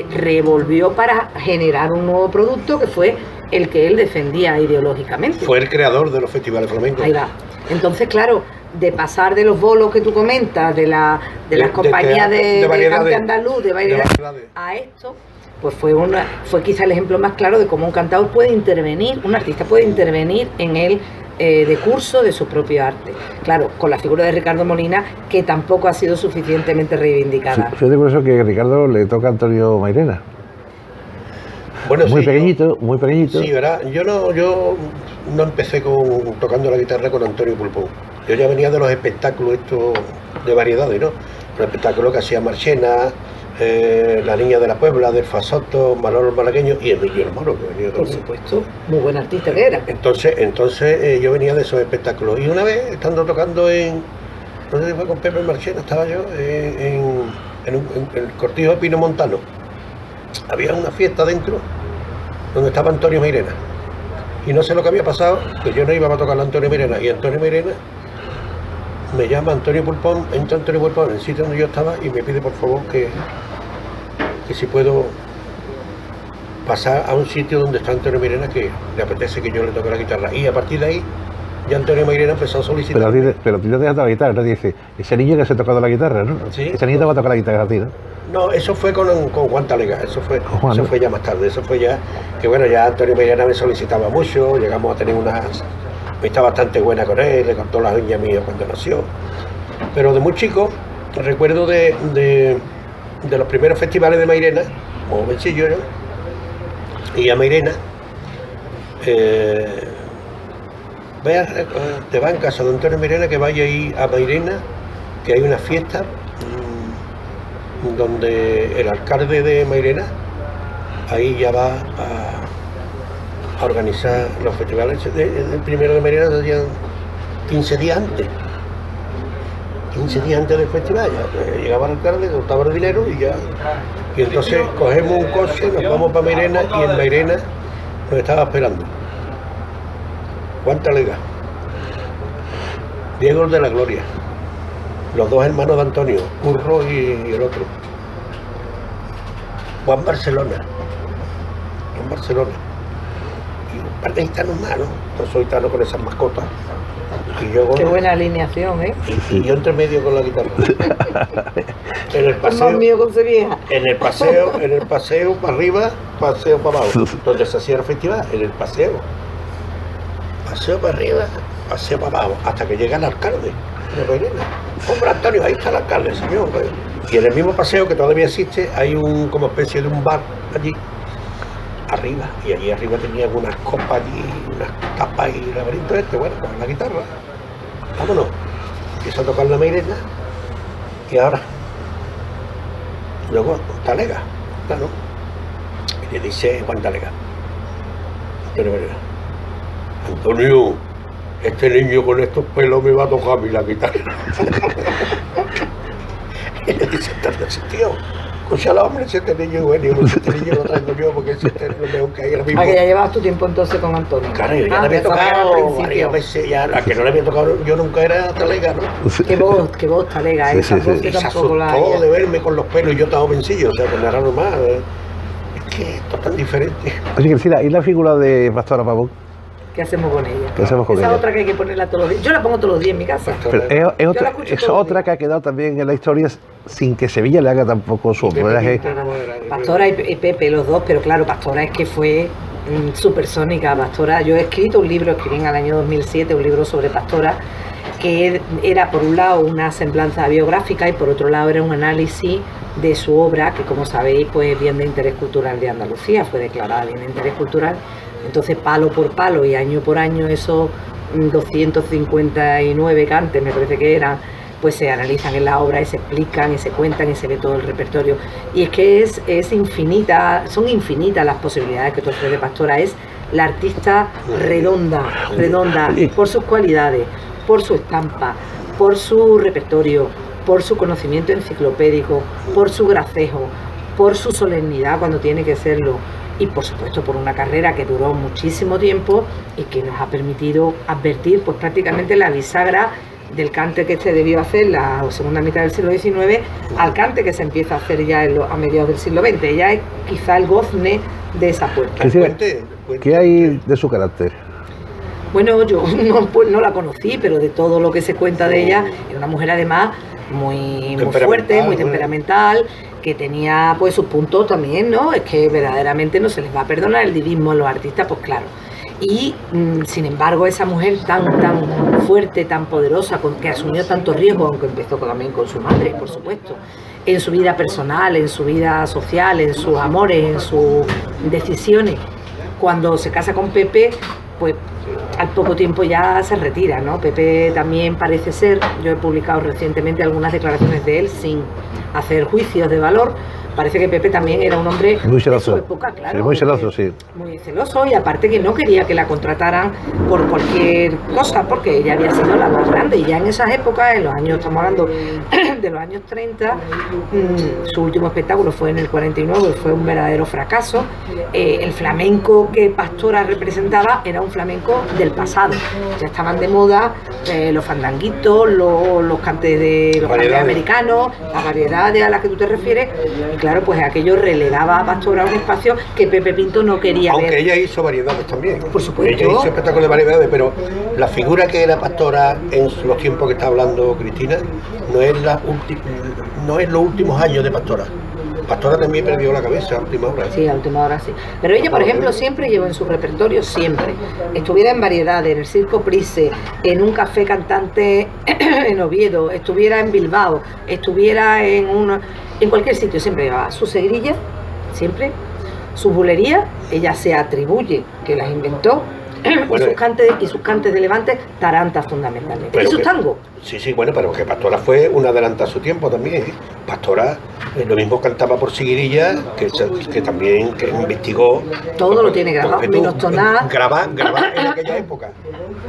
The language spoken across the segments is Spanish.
revolvió para generar un nuevo producto que fue el que él defendía ideológicamente. Fue el creador de los festivales flamencos. Ahí va. Entonces, claro, de pasar de los bolos que tú comentas, de las compañías de cante andaluz, de variedades, a esto, pues fue quizá el ejemplo más claro de cómo un cantador puede intervenir, un artista puede intervenir en el decurso de su propio arte. Claro, con la figura de Ricardo Molina, que tampoco ha sido suficientemente reivindicada. Fíjate por eso que a Ricardo le toca a Antonio Mairena. Bueno, muy pequeñito. Sí, ¿verdad? Yo no empecé tocando la guitarra con Antonio Pulpón. Yo ya venía de los espectáculos estos de variedades, ¿no? Los espectáculos que hacía Marchena, La Niña de la Puebla, del Fasoto, Manolo el Malagueño y Emilio el Moro, que venía por supuesto, muy buen artista que era. Entonces yo venía de esos espectáculos. Y una vez, estando tocando no sé si fue con Pepe Marchena, estaba yo en el cortijo de Pino Montano. Había una fiesta dentro donde estaba Antonio Mairena. Y no sé lo que había pasado, que yo no iba a tocar a Antonio Mairena. Y Antonio Mairena me llama Antonio Pulpón, entra Antonio Pulpón en el sitio donde yo estaba y me pide por favor que si puedo pasar a un sitio donde está Antonio Mairena, que le apetece que yo le toque la guitarra. Y a partir de ahí, ya Antonio Mairena empezó a solicitar. Pero a ti no te has tocado la guitarra, ¿no? Dice, ese niño que se ha tocado la guitarra, ¿no? Sí. Ese niño te va a tocar la guitarra a ti, ¿no? No, eso fue con Juan Talega, eso fue ya más tarde, eso fue ya, que bueno, ya Antonio Mairena me solicitaba mucho, llegamos a tener una amistad bastante buena con él, le contó las uñas mías cuando nació. Pero de muy chico, recuerdo de los primeros festivales de Mairena, como vencillo yo, y a Mairena, te va en casa de Antonio Mairena, que vaya ahí a Mairena, que hay una fiesta donde el alcalde de Mairena ahí ya va a organizar los festivales. El primero de Mairena se hacían 15 días antes. 15 días antes del festival, ya llegaba el alcalde, contaba el dinero y ya. Y entonces cogemos un coche, nos vamos para Mairena y en Mairena nos estaba esperando Juan Talega, Diego de la Gloria, los dos hermanos de Antonio, Curro y el otro, Juan Barcelona, y un par de gitanos más, ¿no? Yo soy gitano con esas mascotas. Y yo qué buena alineación, ¿eh? Y yo entre medio con la guitarra. En el paseo, más mío con su vieja. en el paseo para arriba, paseo para abajo, donde se hacía el festival, en el paseo para arriba, paseo para abajo, hasta que llega el alcalde de Mairena. Hombre, Antonio, ahí está el alcalde, señor. Y en el mismo paseo, que todavía existe, hay como especie de un bar allí arriba, y allí arriba tenía unas copas allí, unas tapas y el laberinto bueno, con la guitarra. Vámonos. Empiezo a tocar la Mairena y ahora luego Talega, claro. Y le dice Juan Talega, Antonio, este niño con estos pelos me va a tocar a mí la guitarra. Y le dice, tío, escúchalo, hombre, si este niño es bueno, este niño lo traigo yo porque ese es lo mejor que hay ahora mismo. Ah, que ya llevabas tu tiempo entonces con Antonio. Claro, yo ya le había tocado varias veces, ya, a que no le había tocado yo nunca era Talega, ¿no? Qué voz Talega, sí, esa voz sí. que Y se tampoco la asustó de verme con los pelos y yo estaba vencido, o sea, que no era normal. Es que esto es tan diferente. Oye, Cristina, ¿y la figura de Pastora Pavón? ¿Qué hacemos con ella? ¿Qué hacemos con esa ella? otra que hay que ponerla todos los días. Yo la pongo todos los días en mi casa. Pero es otra que ha quedado también en la historia sin que Sevilla le haga tampoco su homenaje. Pastora y Pepe, los dos, pero claro, Pastora es que fue supersónica. Pastora, yo he escrito un libro, escribí en el año 2007 un libro sobre Pastora, que era por un lado una semblanza biográfica y por otro lado era un análisis de su obra, que como sabéis pues es bien de interés cultural de Andalucía, fue declarada bien de interés cultural. Entonces, palo por palo y año por año, esos 259 cantes, me parece que eran, pues se analizan en la obra y se explican y se cuentan y se ve todo el repertorio. Y es que es infinita, son infinitas las posibilidades que te ofrece Pastora. Es la artista redonda, por sus cualidades, por su estampa, por su repertorio, por su conocimiento enciclopédico, por su gracejo, por su solemnidad cuando tiene que serlo. Y por supuesto por una carrera que duró muchísimo tiempo y que nos ha permitido advertir pues prácticamente la bisagra del cante que se debió hacer la segunda mitad del siglo XIX al cante que se empieza a hacer ya a mediados del siglo XX. Ella es quizá el gozne de esa puerta. ¿Qué hay de su carácter? Bueno, yo no la conocí, pero de todo lo que se cuenta de ella, era una mujer además muy fuerte, muy temperamental, que tenía pues sus puntos también, ¿no? Es que verdaderamente no se les va a perdonar el divismo a los artistas, pues claro. Y sin embargo, esa mujer tan fuerte, tan poderosa, que asumió tantos riesgos, aunque empezó también con su madre, por supuesto, en su vida personal, en su vida social, en sus amores, en sus decisiones, cuando se casa con Pepe, pues al poco tiempo ya se retira, ¿no? Pepe también parece ser, yo he publicado recientemente algunas declaraciones de él sin hacer juicios de valor. Parece que Pepe también era un hombre muy celoso, de su época, claro. Sí, muy celoso, sí. Muy celoso, y aparte que no quería que la contrataran por cualquier cosa, porque ella había sido la más grande. Y ya en esas épocas, en los años, estamos hablando de los años 30, su último espectáculo fue en el 49, fue un verdadero fracaso. El flamenco que Pastora representaba era un flamenco del pasado. Ya estaban de moda los fandanguitos, los cantes de los cantes americanos, las variedades a las que tú te refieres. Claro, pues aquello relegaba a Pastora a un espacio que Pepe Pinto no quería ver. Aunque ella hizo variedades también. Por supuesto. Ella hizo espectáculos de variedades, pero la figura que era Pastora en los tiempos que está hablando Cristina no es los últimos años de Pastora. Pastora también perdió la cabeza a última hora. Sí, a última hora sí. Pero ella, por ejemplo, siempre llevó en su repertorio, siempre. Estuviera en variedades, en el Circo Price, en un café cantante en Oviedo, estuviera en Bilbao, estuviera en cualquier sitio, siempre llevaba sus seguirillas, siempre, sus bulerías, ella se atribuye que las inventó, bueno, y sus cantes de Levante, tarantas fundamentalmente. Y sus tangos. Sí, bueno, pero que Pastora fue una adelanta a su tiempo también. Pastora lo mismo cantaba por Siguirilla, que también que investigó. Todo lo tiene grabado, menos tonar. Grabar en aquella época,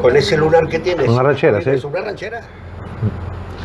con ese lunar que tienes. Una ranchera, sí. Es una ranchera.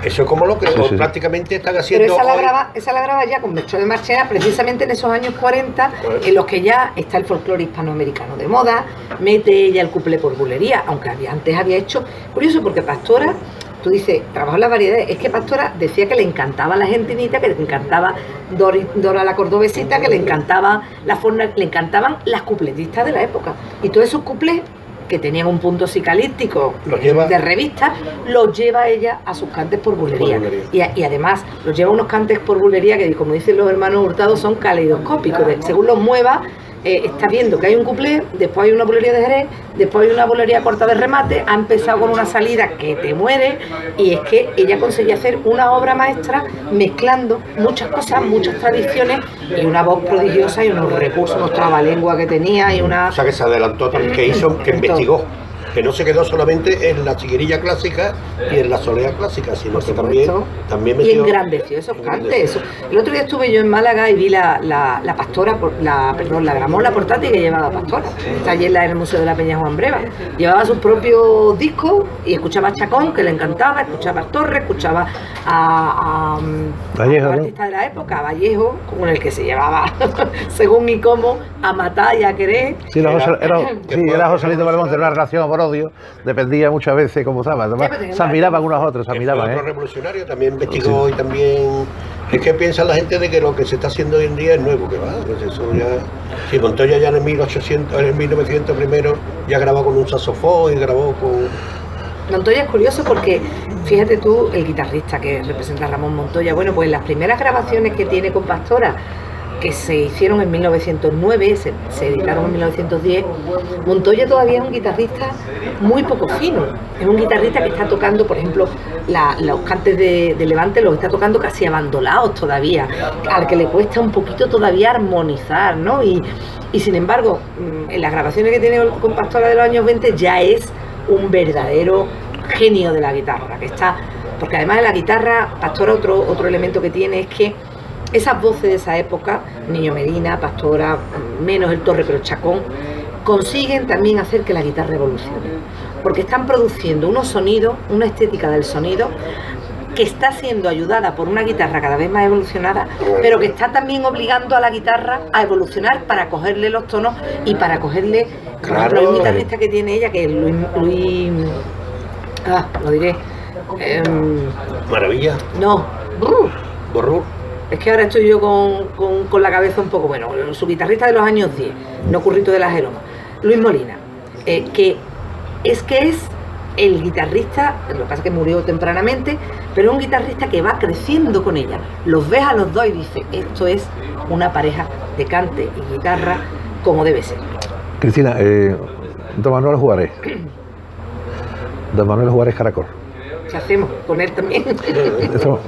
Eso es como lo que prácticamente están haciendo. Pero esa la graba ya con Melchor de Marchena, precisamente en esos años 40, en los que ya está el folclore hispanoamericano de moda, mete ella el cuplé por bulería, aunque antes había hecho. Curioso, porque Pastora, tú dices, trabajó en las variedades, es que Pastora decía que le encantaba la gentinita, que le encantaba Dora la cordobesita, que le encantaba le encantaban las cupletistas de la época. Y todos esos cuplés que tenían un punto psicalíptico de revista, los lleva ella a sus cantes por bulería. Y además los lleva unos cantes por bulería que, como dicen los hermanos Hurtado, son caleidoscópicos. Según los mueva, está viendo que hay un cuplé, después hay una bulería de Jerez, después hay una bulería corta de remate, ha empezado con una salida que te muere, y es que ella conseguía hacer una obra maestra mezclando muchas cosas, muchas tradiciones, y una voz prodigiosa y unos recursos, unos trabalenguas que tenía y una... O sea, que se adelantó, que investigó, que no se quedó solamente en la chiguerilla clásica y en la solea clásica, sino que también metió... Y engrandeció esos cantes. El otro día estuve yo en Málaga y vi la Pastora, la gramola portátil que llevaba Pastora. Está allí en el Museo de la Peña Juan Breva. Llevaba sus propios discos y escuchaba a Chacón, que le encantaba, escuchaba a Torres, escuchaba a Vallejo, a artistas de la época, a Vallejo, con el que se llevaba, según y cómo, a matar y a querer. Sí, era Joselito Belmonte, una relación amor-odio, dependía muchas veces cómo estaba. Además, se admiraban unos a otros, se admiraban. Otro revolucionario también investigó y también... Es que piensa la gente de que lo que se está haciendo hoy en día es nuevo, que va, pues eso ya... Sí, Montoya ya en 1900 primero ya grabó con un saxofón y grabó con... Montoya es curioso porque, fíjate tú, el guitarrista que representa a Ramón Montoya, bueno, pues las primeras grabaciones que tiene con Pastora, que se hicieron en 1909, se editaron en 1910, Montoya todavía es un guitarrista muy poco fino. Es un guitarrista que está tocando, por ejemplo, los cantes de Levante los está tocando casi abandonados todavía, al que le cuesta un poquito todavía armonizar, ¿no? Y sin embargo, en las grabaciones que tiene con Pastora de los años 20 ya es un verdadero genio de la guitarra, que está... Porque además de la guitarra, Pastora, otro elemento que tiene es que esas voces de esa época, Niño Medina, Pastora, menos el Torre, pero Chacón, consiguen también hacer que la guitarra evolucione. Porque están produciendo unos sonidos, una estética del sonido, que está siendo ayudada por una guitarra cada vez más evolucionada, pero que está también obligando a la guitarra a evolucionar para cogerle los tonos y para cogerle... Por ejemplo, hay un guitarrista que tiene ella, que es Luis lo diré... Maravilla. No. Borrur. Es que ahora estoy yo con la cabeza un poco, bueno, su guitarrista de los años 10, no Currito de la Jeroma, Luis Molina, que es el guitarrista, lo que pasa es que murió tempranamente, pero es un guitarrista que va creciendo con ella. Los ves a los dos y dices, esto es una pareja de cante y guitarra como debe ser. Cristina, don Manuel Juárez. Don Manuel Juárez Caracol. ¿Qué hacemos con él también? Eso,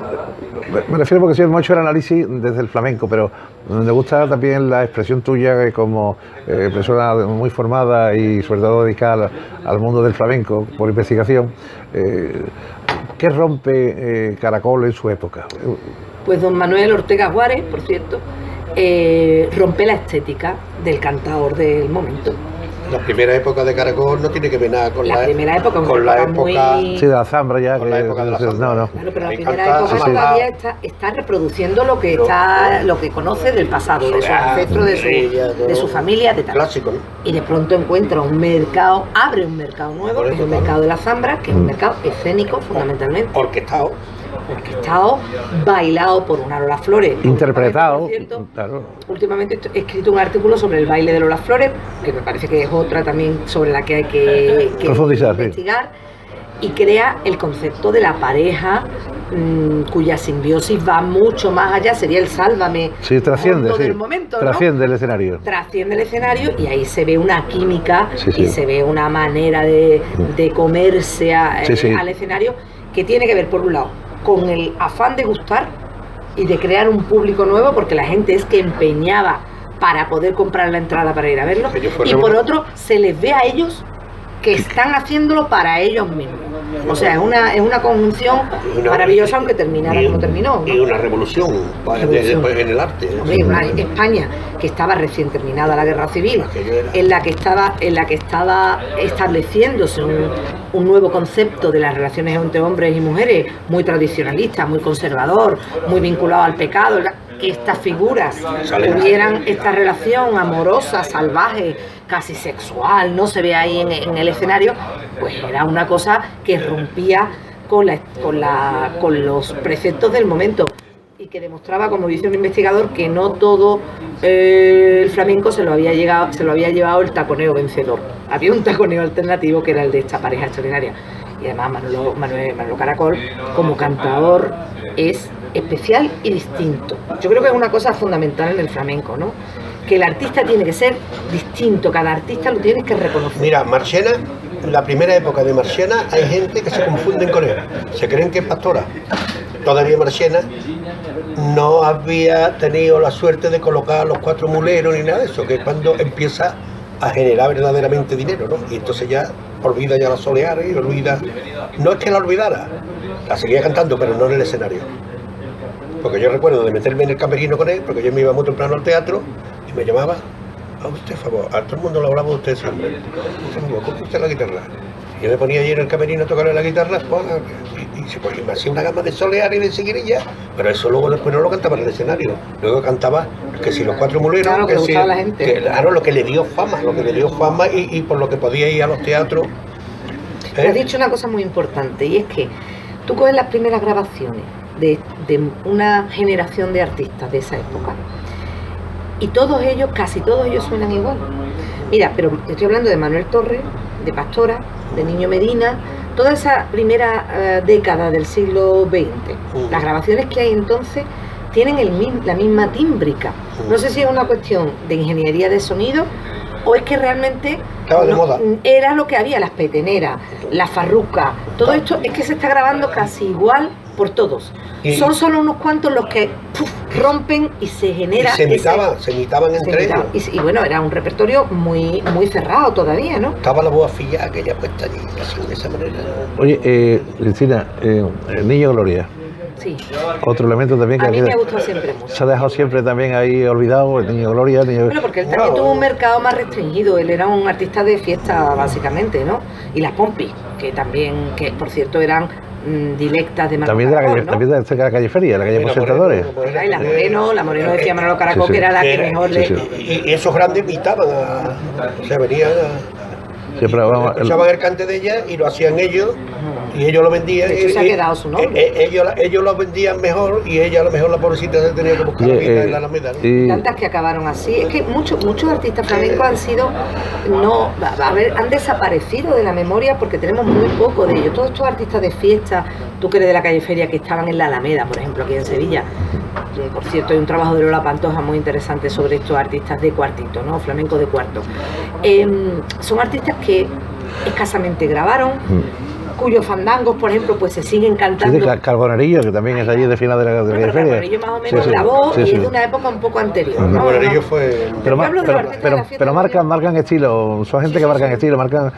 me refiero porque sí, hemos hecho el análisis desde el flamenco, pero me gusta también la expresión tuya como persona muy formada y sobre todo dedicada al mundo del flamenco por investigación. ¿Qué rompe Caracol en su época? Pues don Manuel Ortega Juárez, por cierto, rompe la estética del cantador del momento. La primera época de Caracol no tiene que ver nada con la primera época, con la época muy... Sí, de la zambra ya. Con la época de la zambra. No. Claro, pero la primera época todavía está reproduciendo lo que conoce del pasado, de sus ancestros, de su familia, de tal. Clásico, ¿no? Y de pronto encuentra un mercado, abre un mercado nuevo, que es el mercado de la zambra, que es un mercado escénico fundamentalmente. Orquestado, bailado por una Lola Flores. Interpretado. Claro. Últimamente he escrito un artículo sobre el baile de Lola Flores, que me parece que es otra también sobre la que hay que profundizar, investigar, y crea el concepto de la pareja cuya simbiosis va mucho más allá, sería el sálvame. Sí, trasciende, del momento, trasciende, ¿no? el escenario. Trasciende el escenario y ahí se ve una química sí. Y se ve una manera de comerse al escenario que tiene que ver, por un lado, con el afán de gustar y de crear un público nuevo, porque la gente es que empeñaba para poder comprar la entrada para ir a verlo, y por otro se les ve a ellos que están haciéndolo para ellos mismos. O sea, es una conjunción maravillosa, aunque terminara como terminó, ¿no? Y una revolución en el arte. Hombre, una España que estaba recién terminada la guerra civil, en la que estaba estableciéndose un nuevo concepto de las relaciones entre hombres y mujeres, muy tradicionalista, muy conservador, muy vinculado al pecado, que estas figuras tuvieran esta relación amorosa, salvaje, casi sexual, no se ve ahí en el escenario, pues era una cosa que rompía con los preceptos del momento y que demostraba, como dice un investigador, que no todo el flamenco se lo había llevado el taconeo vencedor. Había un taconeo alternativo que era el de esta pareja extraordinaria. Y además Manuel Caracol, como cantador, es especial y distinto. Yo creo que es una cosa fundamental en el flamenco, ¿no? Que el artista tiene que ser distinto, cada artista lo tienes que reconocer. Mira, Marchena, la primera época de Marchena, hay gente que se confunden con él, se creen que es pastora. Todavía Marchena no había tenido la suerte de colocar los 4 muleros ni nada de eso, que es cuando empieza a generar verdaderamente dinero, ¿no? Y entonces ya olvida ya la soleares y olvida, no es que la olvidara, la seguía cantando, pero no en el escenario. Porque yo recuerdo de meterme en el camerino con él, porque yo me iba muy temprano al teatro y me llamaba, a usted, favor, a todo el mundo lo hablaba de usted siempre. ¿Cómo usted la guitarra? Y yo me ponía allí en el camerino a tocarle la guitarra, y me hacía una gama de solear y de seguirilla, pero eso luego después no lo cantaba en el escenario. Luego cantaba que si los 4 muleros, claro, que si, la gente. Claro, lo que le dio fama, y por lo que podía ir a los teatros. Has dicho una cosa muy importante, y es que tú coges las primeras grabaciones de una generación de artistas de esa época y casi todos ellos suenan igual. Mira, pero estoy hablando de Manuel Torres, de Pastora, de Niño Medina, toda esa primera década del siglo XX. Las grabaciones que hay entonces tienen la misma tímbrica. No sé si es una cuestión de ingeniería de sonido o es que realmente estaba de moda. Era lo que había, las peteneras, la farruca, todo esto es que se está grabando casi igual por todos. Son solo unos cuantos los que rompen y se genera. Y se imitaban entre ellos. Y bueno, era un repertorio muy cerrado todavía, ¿no? Estaba la voz afillada que ella puesta allí, así de esa manera. Oye, Cristina, el Niño Gloria. Sí. Otro elemento también que a mí me ha gustado siempre mucho. Se ha dejado siempre también ahí olvidado, el Niño Gloria. Bueno, porque él también tuvo un mercado más restringido, él era un artista de fiesta básicamente, ¿no? Y las Pompis, que por cierto eran dilectas de Manolo Caracol, también de cerca de la calle Feria, la calle Presentadores. Y la Moreno decía Manolo Caracol, que era la que mejor le... Y esos grandes invitaban o sea, venían Sí, pero vamos, escuchaban el cante de ella y lo hacían ellos, y ellos lo vendían. De hecho, se ha quedado su nombre. Ellos lo vendían mejor, y ella a lo mejor la pobrecita se tenía que buscar la vida en la Alameda, ¿no? Tantas que acabaron así. Es que muchos artistas flamencos han desaparecido de la memoria porque tenemos muy poco de ellos. Todos estos artistas de fiesta, tú que eres de la calle Feria, que estaban en la Alameda, por ejemplo, aquí en Sevilla. Por cierto, hay un trabajo de Lola Pantoja muy interesante sobre estos artistas de cuartito, ¿no? Flamenco de cuarto. Son artistas que escasamente grabaron, cuyos fandangos, por ejemplo, pues se siguen cantando. Sí, de Carbonerillo, que también es allí de final de la feria. Carbonerillo más o menos grabó, y es de una época un poco anterior, ¿no? Carbonerillo fue... Pero marcan estilo, son gente que marcan estilo, marcan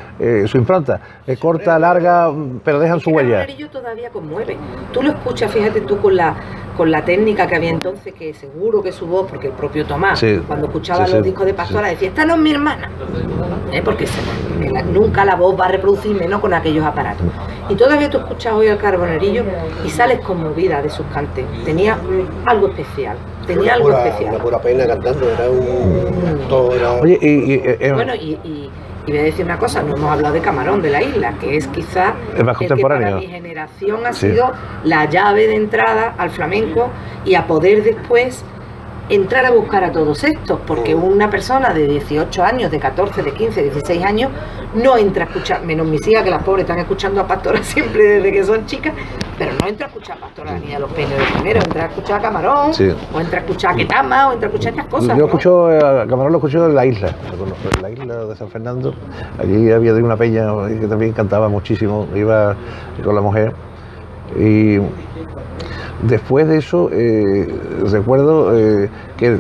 su impronta. Corta, larga, pero dejan su huella. Carbonerillo todavía conmueve. Tú lo escuchas, fíjate tú, con la técnica que había entonces, que seguro que su voz, porque el propio Tomás, cuando escuchaba los discos de Pastora, decía, esta no es mi hermana, porque nunca la voz va a reproducir menos con aquellos aparatos. Y todavía tú escuchas hoy al Carbonerillo y sales conmovida de sus cantes. Tenía algo especial. Una pura pena cantando, era todo era... Oye, bueno, y voy a decir una cosa, no hemos hablado de Camarón de la Isla, que es quizá el más contemporáneo. Que para mi generación ha sido la llave de entrada al flamenco y a poder después entrar a buscar a todos estos, porque una persona de 18 años, de 14, de 15, 16 años, no entra a escuchar, menos mis hijas, que las pobres están escuchando a Pastora siempre desde que son chicas, pero no entra a escuchar a Pastora ni a los Peños de Primero, entra a escuchar a Camarón, o entra a escuchar a Ketama, o entra a escuchar estas cosas. Yo escucho a Camarón, lo escucho en la isla, en la isla de San Fernando. Allí había de una peña que también cantaba muchísimo, iba con la mujer, y después de eso recuerdo que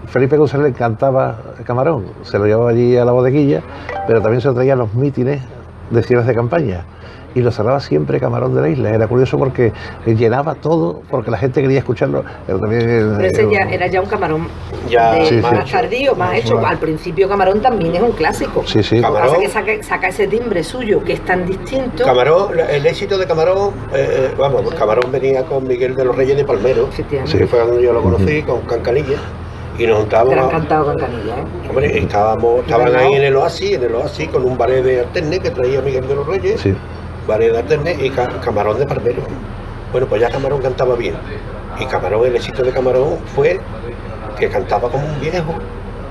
Felipe González cantaba Camarón, se lo llevaba allí a la bodeguilla, pero también se lo traía a los mítines de cierres de campaña, y lo cerraba siempre Camarón de la Isla. Era curioso porque llenaba todo, porque la gente quería escucharlo. Pero ese era ya un Camarón más tardío, más hecho. Al principio Camarón también es un clásico. Sí. Lo que pasa es que saca ese timbre suyo, que es tan distinto. Camarón, el éxito de Camarón, Camarón venía con Miguel de los Reyes de Palmero, que fue cuando yo lo conocí, con Cancanilla. Y nos juntábamos. Pero han cantado con Canilla, Hombre, estaban ahí en el Oasis, con un ballet de alterne que traía Miguel de los Reyes. Ballet de alterne y Camarón de Palmero. Bueno, pues ya Camarón cantaba bien. Y Camarón, el éxito de Camarón fue que cantaba como un viejo.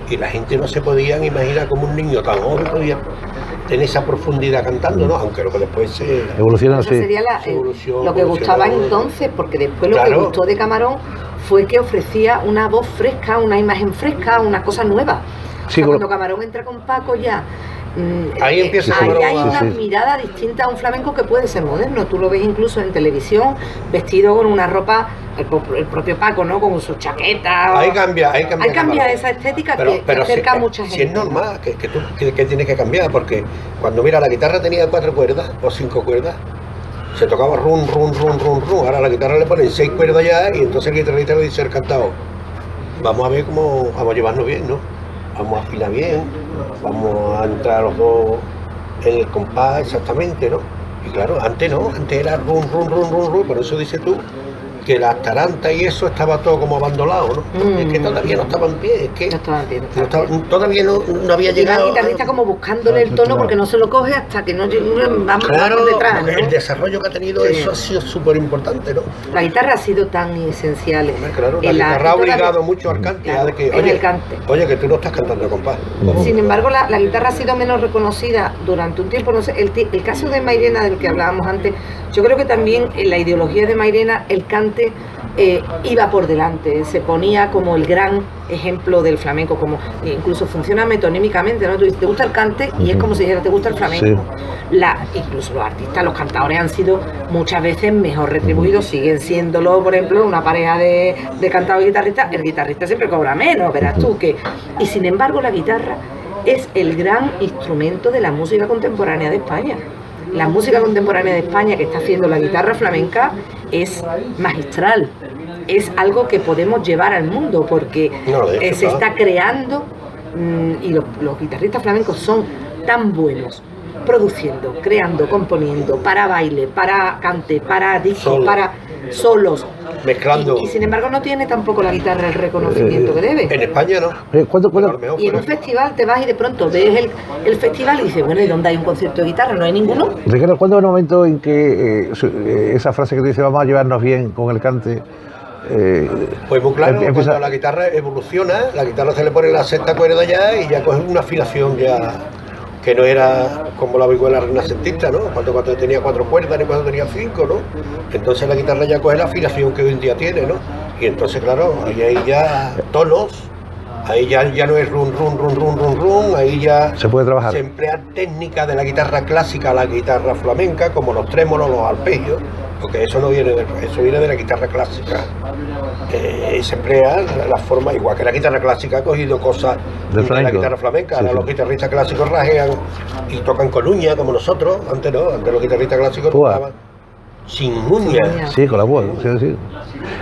Y la gente no se podía imaginar como un niño tan joven podía tener esa profundidad cantando, ¿no? Aunque lo que después se evoluciona así. Sería lo que gustaba entonces, porque después lo que gustó de Camarón fue que ofrecía una voz fresca, una imagen fresca, una cosa nueva. Cuando Camarón entra con Paco ya... ahí empieza hay una mirada distinta a un flamenco que puede ser moderno. Tú lo ves incluso en televisión, vestido con una ropa, el propio Paco, ¿no? Con su chaqueta. Ahí cambia esa estética que acerca a mucha gente. Si es normal, que tienes que cambiar, porque cuando la guitarra tenía 4 cuerdas o 5 cuerdas, se tocaba run. Ahora a la guitarra le ponen 6 cuerdas ya, y entonces el guitarrista le dice al cantado, vamos a ver cómo vamos a llevarnos bien, ¿no? Vamos a afilar bien, vamos a entrar los dos en el compás exactamente, ¿no? Y claro, antes era run, por eso dices tú que las tarantas y eso estaba todo como abandonado, ¿no? Es que todavía no estaba en pie, es que todavía no había llegado. Y la guitarrista como buscándole el tono porque no se lo coge hasta que no vamos por detrás, ¿no? El desarrollo que ha tenido eso ha sido súper importante, ¿no? La guitarra ha sido tan esencial. Claro, la guitarra ha obligado mucho al cante, de que, oye, que tú no estás cantando compás. Sin embargo, la guitarra ha sido menos reconocida durante un tiempo. No sé, el caso de Mairena, del que hablábamos antes, yo creo que también en la ideología de Mairena el cante iba por delante, se ponía como el gran ejemplo del flamenco, como incluso funciona metonímicamente, ¿no? Tú dices, te gusta el cante y es como si dijera, te gusta el flamenco. Incluso los artistas, los cantadores han sido muchas veces mejor retribuidos, siguen siéndolo, por ejemplo, una pareja de cantador y guitarrista, el guitarrista siempre cobra menos, verás tú que... Y sin embargo la guitarra es el gran instrumento de la música contemporánea de España. La música contemporánea de España que está haciendo la guitarra flamenca es magistral, es algo que podemos llevar al mundo porque se está creando y los guitarristas flamencos son tan buenos produciendo, creando, componiendo, para baile, para cante, para disco, para solos. Mezclando. Y sin embargo no tiene tampoco la guitarra el reconocimiento que debe. En España no. Y en un festival te vas y de pronto ves el festival y dices, bueno, ¿y dónde hay un concierto de guitarra? No hay ninguno. Ricardo, ¿cuándo es el momento en que esa frase que tú dices, vamos a llevarnos bien con el cante? Pues muy claro, cuando la guitarra evoluciona, la guitarra se le pone la sexta cuerda ya y ya coge una afinación ya que no era como la vihuela renacentista, ¿no? Cuando tenía 4 cuerdas ni cuando tenía 5, ¿no? Entonces la guitarra ya coge la afinación que hoy en día tiene, ¿no? Y entonces, claro, ahí ya tonos, ahí ya no es run, ahí ya se puede trabajar. Se emplea técnica de la guitarra clásica a la guitarra flamenca, como los trémolos, los arpegios, porque eso no viene eso viene de la guitarra clásica. Se emplea la forma, igual que la guitarra clásica ha cogido cosas de la guitarra flamenca. Ahora los guitarristas clásicos rajean y tocan con uña como nosotros. Antes no, antes los guitarristas clásicos tocaban sin uña. Sí, con la voz, sí.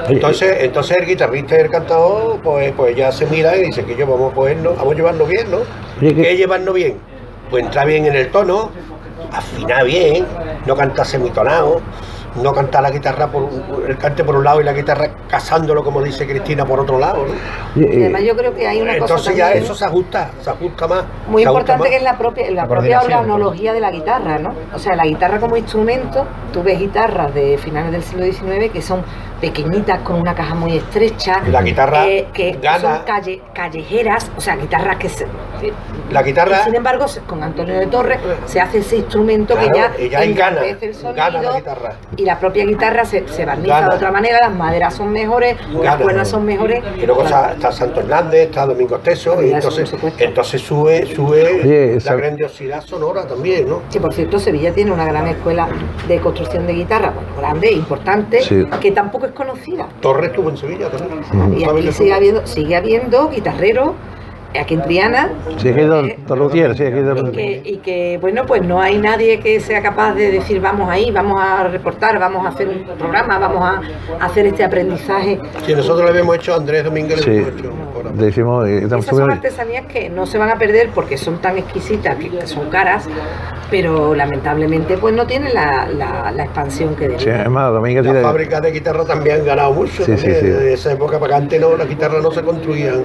Entonces el guitarrista y el cantador pues ya se mira y dice que yo vamos a llevarnos bien, ¿no? ¿Qué es llevarnos bien? Pues entrar bien en el tono, afinar bien, no cantar semitonado, no cantar la guitarra el cante por un lado y la guitarra casándolo, como dice Cristina, por otro lado, ¿no? Además yo creo que hay una cosa entonces ya eso se ajusta más. Muy importante, que es la propia organología de la guitarra, ¿no? O sea, la guitarra como instrumento, tú ves guitarras de finales del siglo XIX que son pequeñitas, con una caja muy estrecha, la guitarra que son callejeras, o sea, guitarras que la guitarra, y sin embargo con Antonio de Torres se hace ese instrumento, claro, que ya engrandece el sonido, gana la guitarra. Y la propia guitarra se barniza de otra manera, las maderas son mejores, las cuerdas son mejores. Y luego está Santo Hernández, está Domingo Esteso, y entonces sube la grandiosidad sonora también, ¿no? Sí, por cierto, Sevilla tiene una gran escuela de construcción de guitarra, bueno, grande, importante, que tampoco es conocida. Torres estuvo en Sevilla también. Y aquí sigue habiendo guitarreros aquí en Triana, y que bueno, pues no hay nadie que sea capaz de decir vamos ahí, vamos a reportar, vamos a hacer un programa, vamos a hacer este aprendizaje. Sí, nosotros lo habíamos hecho, Andrés Domínguez lo hemos hecho. Esas son artesanías que no se van a perder porque son tan exquisitas, que son caras, pero lamentablemente pues no tienen la expansión que deben. Sí, además, las fábricas de guitarra también han ganado mucho. De esa época, para antes no, las guitarras no se construían,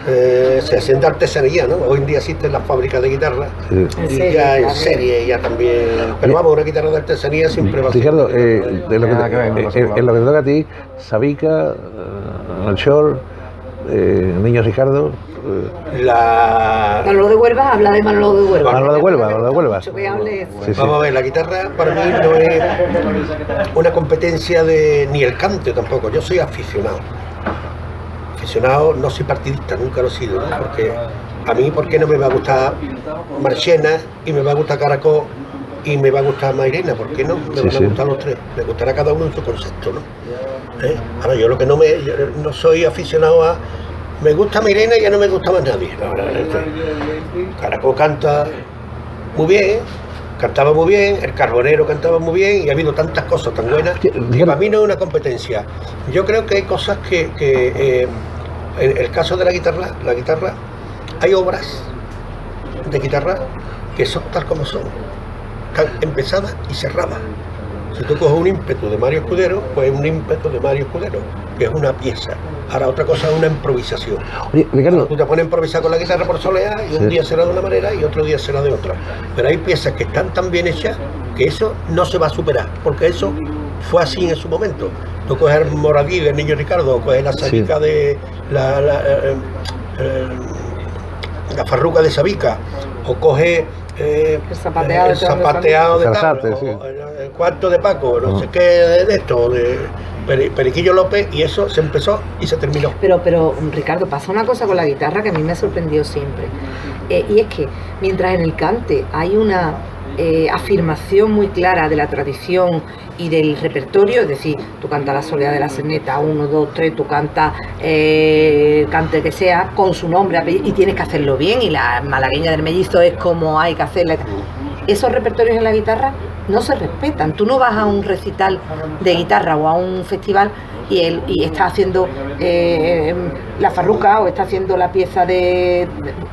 se hacían de artesanía, ¿no? Hoy en día existen las fábricas de guitarra y ya en serie, ya también. Pero vamos, una guitarra de artesanía siempre va a ser. Ricardo, en lo que te toca a ti, Sabica, Melchor, Niño Ricardo. Manolo de Huelva, habla de Manolo de Huelva. Manolo de Huelva. Vamos a ver, la guitarra para mí no es una competencia de ni el cante tampoco. Yo soy aficionado, no soy partidista, nunca lo he sido, ¿no? Porque a mí, ¿por qué no me va a gustar Marchena y me va a gustar Caracol y me va a gustar Mairena? ¿Por qué no? Me van a gustar los tres, me gustará cada uno en su concepto, ¿no? Ahora yo lo que yo no soy aficionado a me gusta Mairena y ya no me gusta más nadie, la verdad. Caracol canta muy bien, cantaba muy bien, el Carbonero cantaba muy bien y ha habido tantas cosas tan buenas que para mí no es una competencia. Yo creo que hay cosas que en el caso de la guitarra hay obras de guitarra que son tal como son, están empezadas y cerradas. Si tú coges un ímpetu de Mario Escudero, pues es un ímpetu de Mario Escudero, que es una pieza. Ahora otra cosa es una improvisación. Oye, Ricardo, tú te pones a improvisar con la guitarra por soleá y un día será de una manera y otro día será de otra. Pero hay piezas que están tan bien hechas que eso no se va a superar, porque eso fue así en su momento. Tú coges el Moradí del Niño Ricardo, coges la Sabica de la farruca de Sabica, o coges el zapateado de Carlos, el cuarto de Paco, no sé qué de esto, de Periquillo López, y eso se empezó y se terminó. Pero Ricardo, pasa una cosa con la guitarra que a mí me ha sorprendido siempre, y es que mientras en el cante hay una afirmación muy clara de la tradición y del repertorio, es decir, tú cantas la soleá de la Cerneta, 1, 2, 3, tú cantas cante que sea, con su nombre y tienes que hacerlo bien, y la malagueña del mellizo es como hay que hacerla. Esos repertorios en la guitarra no se respetan. Tú no vas a un recital de guitarra o a un festival y está haciendo la farruca o está haciendo la pieza de...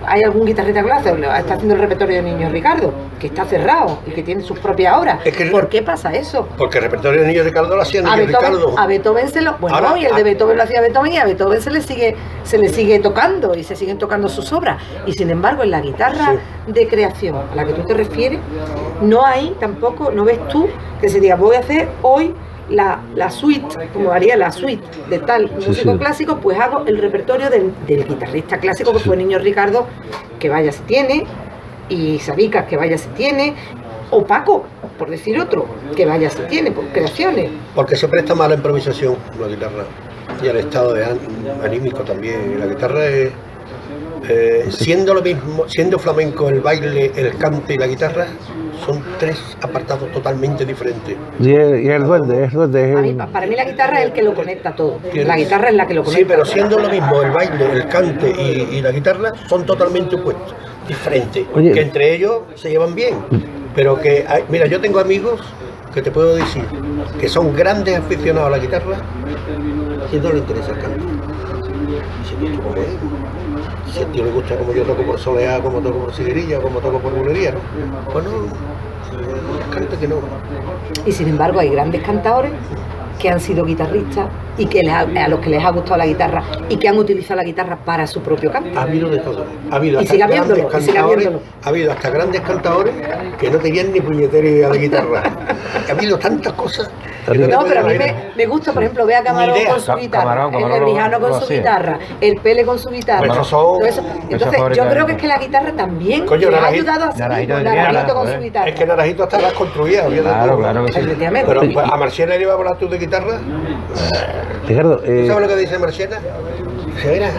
Hay algún guitarrista que lo hace, está haciendo el repertorio de Niño Ricardo, que está cerrado y que tiene sus propias obras. ¿Por qué pasa eso? Porque el repertorio de Niño Ricardo lo hacía Niño Ricardo. A Beethoven se lo... Bueno, ahora, y el de Beethoven lo hacía Beethoven, y a Beethoven se le sigue tocando y se siguen tocando sus obras. Y sin embargo, en la guitarra de creación a la que tú te refieres, no hay tampoco, no ves tú que se diga, voy a hacer hoy la suite, como haría la suite de tal músico clásico, pues hago el repertorio del guitarrista clásico que fue Niño Ricardo, que vaya si tiene, y Sabicas, que vaya si tiene, o Paco, por decir otro, que vaya si tiene, por creaciones. Porque se presta más a la improvisación la guitarra, y al estado anímico también. La guitarra es, siendo lo mismo, siendo flamenco el baile, el cante y la guitarra, son tres apartados totalmente diferentes. Y el duende, para mí la guitarra es el que lo conecta todo. La guitarra es la que lo conecta. Sí, pero siendo lo mismo el baile, el cante y la guitarra, son totalmente opuestos, diferentes. Oye, que entre ellos se llevan bien. Pero que, mira, yo tengo amigos que te puedo decir que son grandes aficionados a la guitarra y no les interesa el cante. Dicen, ¿cómo es? Si al tío le gusta como yo toco por soleá, como toco por siguerilla, como toco por bulería, ¿no? Pues no, canta que no. Y sin embargo hay grandes cantadores que han sido guitarristas y que a los que les ha gustado la guitarra y que han utilizado la guarra para su propio canto. Ha habido de todo. Ha habido hasta grandes cantadores, ha habido hasta grandes cantadores que no tenían ni puñetera de guitarra. Ha habido tantas cosas. No, pero a mí me gusta, por ejemplo, ve a Camarón con su guitarra, el Lebrijano con su guitarra, el Pele con su guitarra. Todo eso. Entonces, yo creo que es que la guitarra también le ha ayudado a seguir Naranjito con su guitarra. Es que Naranjito hasta las construía. Claro que sí. Pero a Marciana le iba a hablar tú de guitarra. Ricardo, ¿sabes lo que dice Marciana? Dice, mira,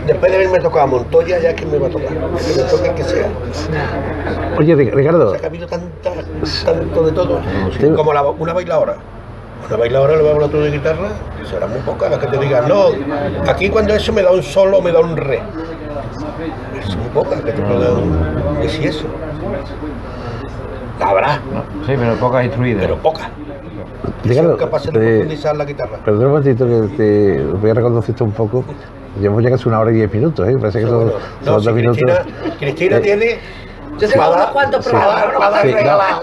después de haberme tocado a Montoya, ya que me va a tocar. Que me toque el que sea. Oye, Ricardo. O sea, que ha habido tanto de todo. Como una bailadora. Una bailadora le va a hablar tú de guitarra, será muy poca la que te diga, no, aquí cuando eso me da un sol me da un re. Es muy poca que te pueda decir eso. Habrá. Sí, pero pocas instruidas. Pero pocas. Ricardo, son capaces de profundizar la guitarra. Perdón un momentito que te voy a reconocerte un poco. Llevamos ya casi 1 hora y 10 minutos, ¿eh? Parece que son 2 minutos. Cristina tiene... Yo tengo unos cuantos programas.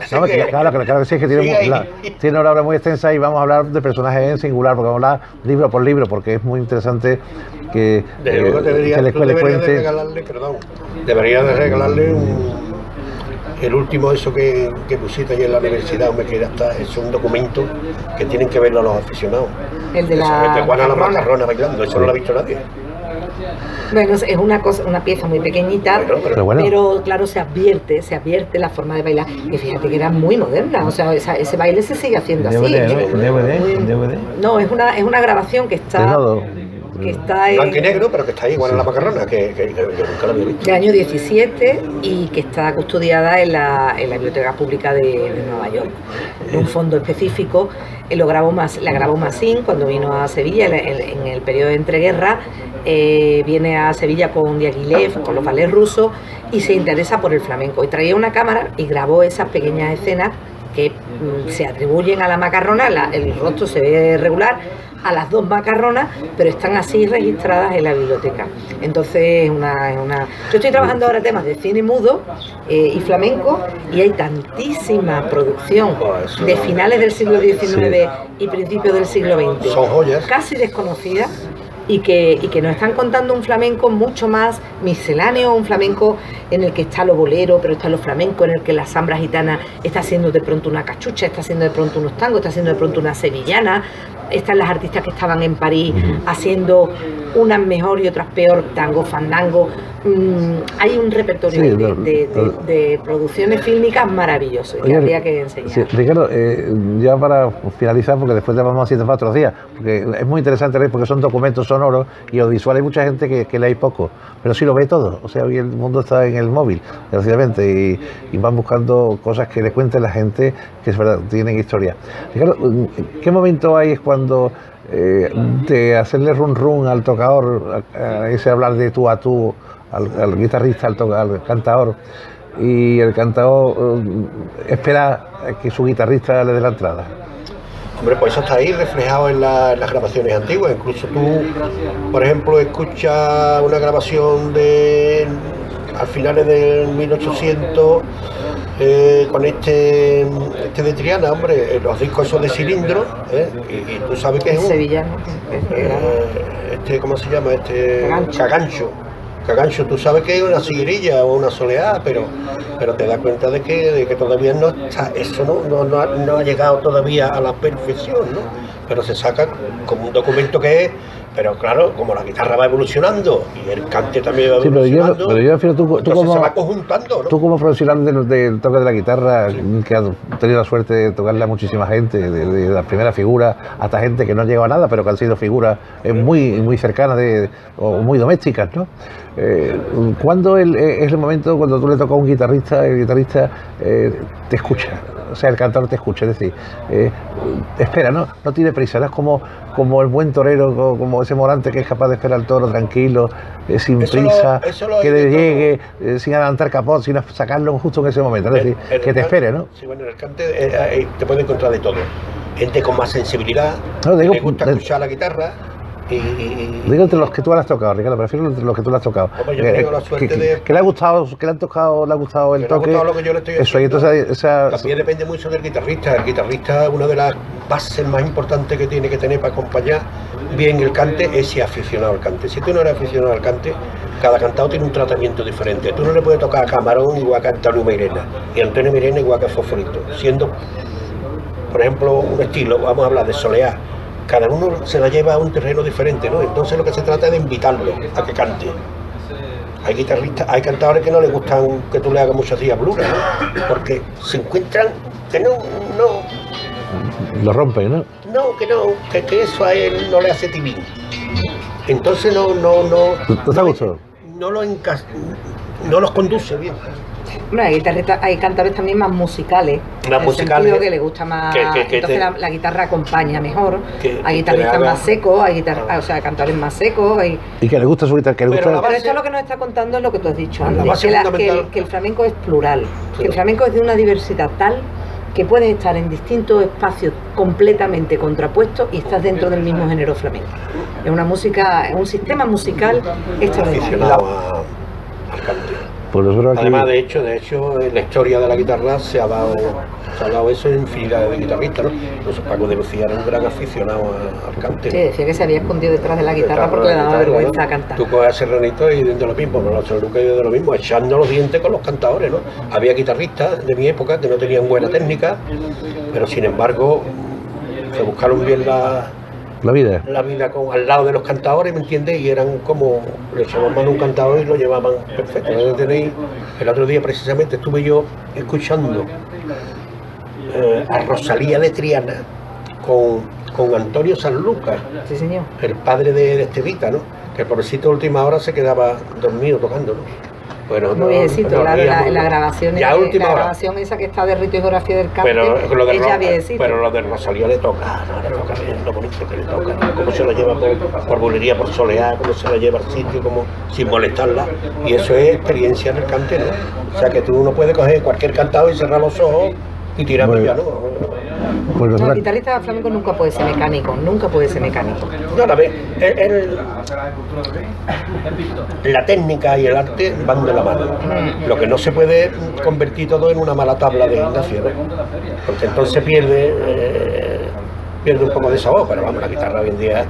Claro que sí, es que tiene una obra muy extensa y vamos a hablar de personajes en singular, porque vamos a hablar libro por libro, porque es muy interesante que le cuente. Debería de regalarle el último eso que pusiste allí en la universidad, hombre, que ya está, es un documento que tienen que verlo los aficionados. El de la Juana la Macarrona bailando, eso no lo ha visto nadie. Bueno, es una pieza muy pequeñita, pero claro, se advierte la forma de bailar. Y fíjate que era muy moderna, o sea, ese baile se sigue haciendo así. ¿DVD? No, es una grabación que está... que está en blanco y negro, pero que está ahí igual en la Macarrona, que nunca la había visto. De año 17 y que está custodiada en la Biblioteca Pública de Nueva York, en un fondo específico. La grabó Massin cuando vino a Sevilla en el periodo de entreguerra. Viene a Sevilla con Diaghilev, con los ballets rusos, y se interesa por el flamenco. Y traía una cámara y grabó esas pequeñas escenas que se atribuyen a la Macarrona. El rostro se ve regular, a las 2 macarronas, pero están así registradas en la biblioteca. Entonces yo estoy trabajando ahora temas de cine mudo y flamenco, y hay tantísima producción de finales del siglo XIX y principios del siglo XX, son joyas, casi desconocidas, y que nos están contando un flamenco mucho más misceláneo, un flamenco en el que está lo bolero, pero está lo flamenco, en el que la zambra gitana está haciendo de pronto una cachucha, está haciendo de pronto unos tangos, está haciendo de pronto una sevillana. Están las artistas que estaban en París haciendo unas mejor y otras peor, tango, fandango. Hay un repertorio de producciones fílmicas maravilloso que habría que enseñar. Sí, Ricardo, ya para finalizar, porque después ya vamos haciendo para otros días, porque es muy interesante leer, porque son documentos sonoros y audiovisuales. Hay mucha gente que lee poco, pero sí lo ve todo. O sea, hoy el mundo está en el móvil, desgraciadamente, y van buscando cosas que le cuente la gente, que es verdad, tienen historia. Ricardo, ¿qué momento hay es cuando de hacerle run al tocador, a ese hablar de tú a tú, al guitarrista, al cantador, y el cantador espera que su guitarrista le dé la entrada? Hombre, pues eso está ahí reflejado en las grabaciones antiguas. Incluso tú, por ejemplo, escuchas una grabación a finales del 1800 con este de Triana, hombre, los discos esos de cilindro, y tú sabes que es un sevillano. ¿Cómo se llama? Cagancho, tú sabes que es una siguirilla o una soleá, pero te das cuenta de que todavía no está, eso no ha llegado todavía a la perfección, ¿no? Pero se saca como un documento que es, pero claro, como la guitarra va evolucionando y el cante también va evolucionando, pero yo tú como, se va conjuntando, ¿no? Tú como profesional del toque de la guitarra, que has tenido la suerte de tocarle a muchísima gente, de la primera figura hasta gente que no ha llegado a nada, pero que han sido figuras muy cercanas o muy domésticas, ¿no? ¿Cuándo es el momento cuando tú le tocas a un guitarrista, el guitarrista te escucha? O sea, el cantador te escucha, es decir, espera, no tiene prisa, no es como el buen torero, como ese Morante que es capaz de esperar al toro tranquilo, sin prisa, que le llegue, sin adelantar capot, sin sacarlo justo en ese momento, es decir, que te espere, ¿no? Sí, bueno, en el cante te puede encontrar de todo. Gente con más sensibilidad, que le gusta escuchar la guitarra. Digo entre los que tú le has tocado, Ricardo, prefiero entre los que tú le has tocado. Yo tengo la suerte que le ha gustado, que le han tocado, le ha gustado el toque. Le ha gustado lo que yo le estoy eso, haciendo. Y entonces también depende mucho del guitarrista. El guitarrista, una de las bases más importantes que tiene que tener para acompañar bien el cante es si es aficionado al cante. Si tú no eres aficionado al cante, cada cantado tiene un tratamiento diferente. Tú no le puedes tocar a Camarón igual que a Antonio Meirena, y Antonio Meirena igual que a Fosforito. Siendo, por ejemplo, un estilo, vamos a hablar de soleá. Cada uno se la lleva a un terreno diferente, ¿no? Entonces lo que se trata es de invitarlo a que cante. Hay guitarristas, hay cantadores que no les gustan que tú le hagas muchas días blues, ¿no? Porque se encuentran que no. Lo rompen, ¿no? Que eso a él no le hace tibín. Entonces no te gusta? No los conduce bien. Bueno, hay cantadores también más musicales, sentido que le gusta más, entonces la guitarra acompaña mejor, hay guitarristas más secos, o sea, cantadores más secos. Y que le gusta su guitarra, Pero esto lo que nos está contando es lo que tú has dicho antes, que el flamenco es plural, sí. Que el flamenco es de una diversidad tal que puedes estar en distintos espacios completamente contrapuestos y estás dentro del mismo género flamenco. Es una música, es un sistema musical extraordinario. Al cante. Pues además, de hecho, en la historia de la guitarra se ha dado eso en infinidad de guitarristas, ¿no? Entonces Paco de Lucía era un gran aficionado al cante. Sí, decía que se había escondido detrás de la guitarra porque le daba vergüenza, ¿no? Cantar. Tú coges a Serranito y de lo mismo, pero los Serranucos de lo mismo, echando los dientes con los cantadores, ¿no? Había guitarristas de mi época que no tenían buena técnica, pero sin embargo se buscaron bien la vida al lado de los cantadores, ¿me entiendes? Y eran como, le echaban mano a un cantador y lo llevaban perfecto. El otro día precisamente estuve yo escuchando a Rosalía de Triana con Antonio Sanlúcar, sí, señor, el padre de Estevita, ¿no? Que el pobrecito a última hora se quedaba dormido tocando, ¿no? Bueno, muy viejecito, la grabación, grabación esa que está de rito y geografía del cante, pero lo de Rosalía le toca bien, lo bonito que le toca, ¿no? Cómo se lo lleva por bulería, por soleá, cómo se lo lleva al sitio, como sin molestarla, y eso es experiencia en el cante, ¿no? O sea que tú no puedes coger cualquier cantado y cerrar los ojos y tirar ya, ¿no? El guitarrista flamenco nunca puede ser mecánico. No, a ver, la técnica y el arte van de la mano. Lo que no se puede convertir todo en una mala tabla de gimnasia, ¿no? Porque entonces pierde un poco de sabor, pero vamos, la guitarra hoy en día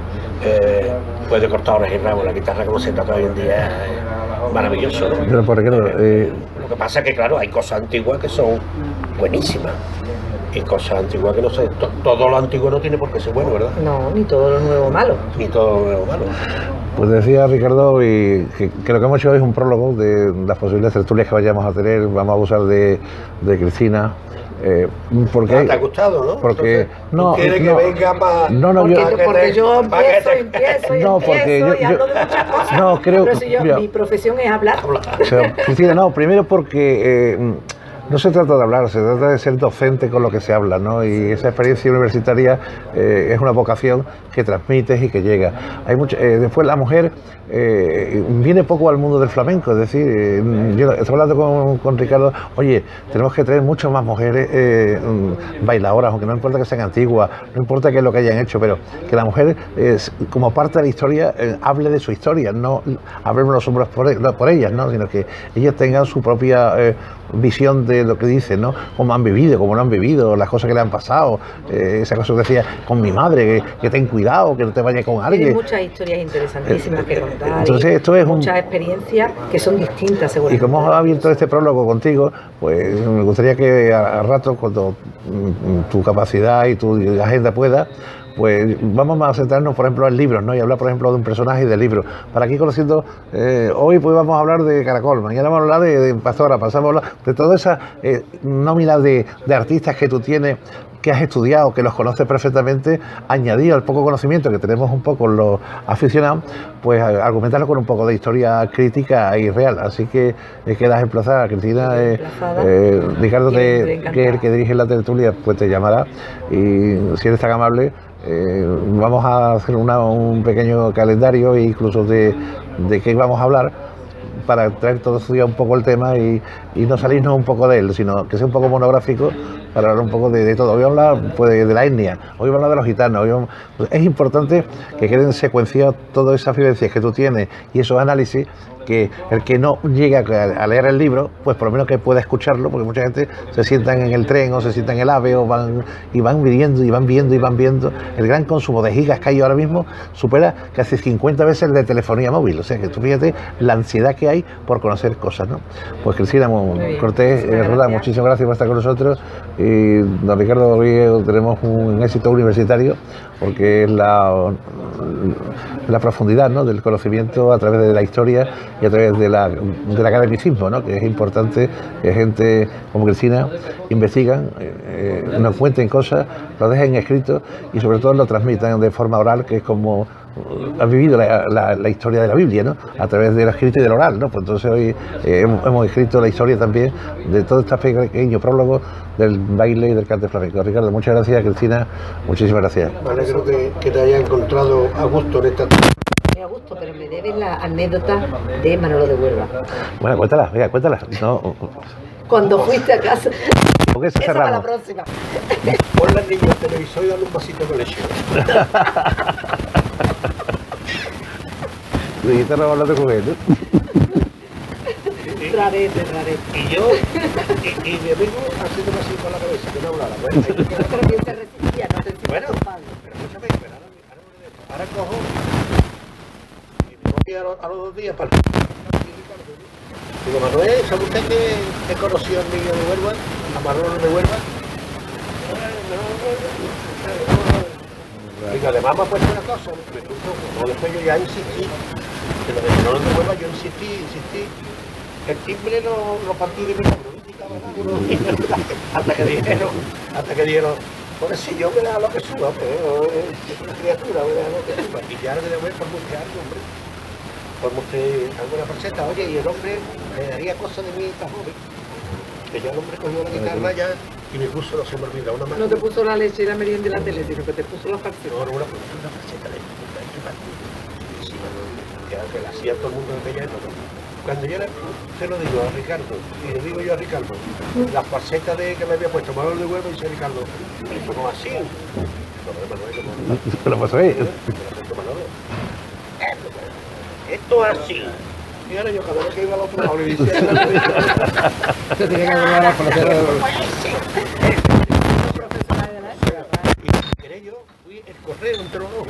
puede cortar orejas y ramos. La guitarra como se toca hoy en día es maravilloso, ¿no? Pero por ejemplo, lo que pasa es que, claro, hay cosas antiguas que son buenísimas. Y cosas antiguas que no sé, todo lo antiguo no tiene por qué ser bueno, ¿verdad? No, ni todo lo nuevo malo. Pues decía Ricardo, y que lo que hemos hecho hoy es un prólogo de las posibles tertulias que vayamos a tener. Vamos a usar de Cristina. Porque ¿te ha gustado, no? Porque entonces, ¿quieres que venga para...? Porque yo empiezo y hablo de muchas cosas. No, creo pero si mi profesión es hablar. Cristina, no, primero porque No se trata de hablar, se trata de ser docente con lo que se habla, ¿no? Y esa experiencia universitaria es una vocación que transmites y que llega. Después la mujer viene poco al mundo del flamenco, es decir, yo estaba hablando con Ricardo, oye, tenemos que traer muchas más mujeres bailadoras, aunque no importa que sean antiguas, no importa qué es lo que hayan hecho, pero que la mujer, como parte de la historia, hable de su historia, no hablemos los hombros por ellas, ¿no? Sino que ellas tengan su propia visión de lo que dicen, ¿no? Cómo han vivido, cómo no han vivido, las cosas que le han pasado, esa cosa que decía con mi madre, que ten cuidado, que no te vayas con alguien. Hay muchas historias interesantísimas que contar. Entonces, esto es muchas experiencias que son distintas, seguramente. Y como hemos abierto este prólogo contigo, pues me gustaría que a rato, cuando tu capacidad y tu agenda pueda, pues vamos a centrarnos, por ejemplo, en libros, ¿no? Y hablar, por ejemplo, de un personaje y de libros. Para aquí conociendo, hoy pues vamos a hablar de Caracol, mañana vamos a hablar de Pastora, pasamos a hablar de toda esa nómina de artistas que tú tienes, que has estudiado, que los conoces perfectamente, añadido al poco conocimiento que tenemos un poco los aficionados, pues argumentarlo con un poco de historia crítica y real. Así que quedas emplazada, Cristina. Ricardo, que es el que dirige la tertulia, pues te llamará, y si eres tan amable, vamos a hacer un pequeño calendario e incluso de qué vamos a hablar, para traer todo estudiado un poco el tema y no salirnos un poco de él, sino que sea un poco monográfico, para hablar un poco de todo. Hoy vamos a hablar pues, de la etnia, hoy vamos a hablar de los gitanos. Pues es importante que queden secuenciadas todas esas vivencias que tú tienes y esos análisis, que el que no llega a leer el libro, pues por lo menos que pueda escucharlo, porque mucha gente se sientan en el tren o se sientan en el AVE o van viendo y van viendo. El gran consumo de gigas que hay ahora mismo supera casi 50 veces el de telefonía móvil. O sea que tú fíjate la ansiedad que hay por conocer cosas, ¿no? Pues Cristina Cortés, muchísimas gracias por estar con nosotros. Y don Ricardo, hoy tenemos un éxito universitario, porque es la profundidad, ¿no?, del conocimiento a través de la historia y a través del academicismo, ¿no?, que es importante que gente como Cristina investigan, nos cuenten cosas, lo dejen escrito y sobre todo lo transmitan de forma oral, que es como ha vivido la historia de la Biblia, ¿no?, a través del escrito y del oral, ¿no? Pues entonces hoy hemos escrito la historia también de todo este pequeño prólogo del baile y del cante flamenco. Ricardo, muchas gracias. Cristina, muchísimas gracias. Me alegro que te haya encontrado a gusto en esta... A gusto, pero me debes la anécdota de Manolo de Huelva. Bueno, cuéntala. No. Cuando fuiste a casa. ¿Por qué se Esa para la cerramos? próxima. Ponle al niño el televisor y dale un vasito de leche. De guitarra hablando con él, ¿no? Rarete. Y yo, y mi amigo haciéndome así con la cabeza, que no hablara. Pero que se resistía, no te sientas Bueno, culpable. pero escúchame, ahora cojo y me voy a los 2 días para el... Digo, Manuel, ¿sabe usted que conoció al niño de Huelva? A Manolo de Huelva. Digo, además me ha puesto una cosa, como después yo ya insistí, que lo de Manolo de Huelva yo insistí. El timbre lo partí de mi política, hasta que dijeron, por si yo me da lo que suba, pero es una criatura, me da lo que suba. Y ya le debo por buscar, hombre, por mostrar alguna faceta. Oye, y el hombre me daría cosas de mí tan joven, que ya el hombre cogió la guitarra ya y me puso, no se me olvida, una mano. No te puso la leche y la merienda de la tele, sino que te puso la facción. No, una faceta de puta, que la hacía todo el mundo de aquella época. Cuando yo se lo digo a Ricardo, y le digo yo a Ricardo, la faceta de que me había puesto Manolo de Huelva, y dice Ricardo, eso no así. Pero pasó ahí. Esto es así. Y ahora yo cada vez que iba al otro lado le decía, Se tiene que volver a conocer. y quería yo, fui el correo entre los dos,